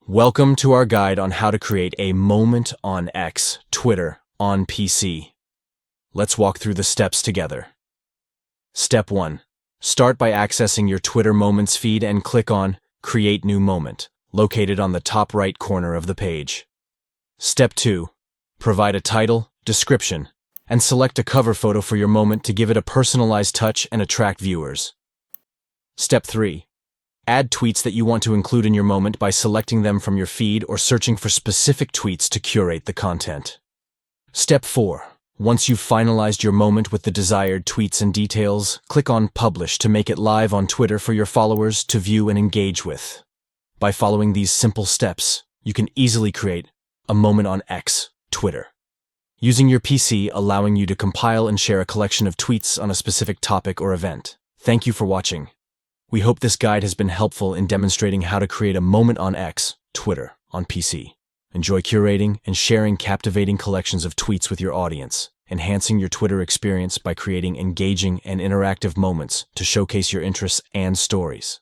Welcome to our guide on how to create a moment on X, Twitter, on PC. Let's walk through the steps together. Step 1. Start by accessing your Twitter Moments feed and click on Create New Moment, located on the top right corner of the page. Step 2. Provide a title, description, and select a cover photo for your moment to give it a personalized touch and attract viewers. Step 3. Add tweets that you want to include in your moment by selecting them from your feed or searching for specific tweets to curate the content. Step 4. Once you've finalized your moment with the desired tweets and details, click on Publish to make it live on Twitter for your followers to view and engage with. By following these simple steps, you can easily create a moment on X, Twitter, using your PC, allowing you to compile and share a collection of tweets on a specific topic or event. Thank you for watching. We hope this guide has been helpful in demonstrating how to create a moment on X, Twitter, on PC. Enjoy curating and sharing captivating collections of tweets with your audience, enhancing your Twitter experience by creating engaging and interactive moments to showcase your interests and stories.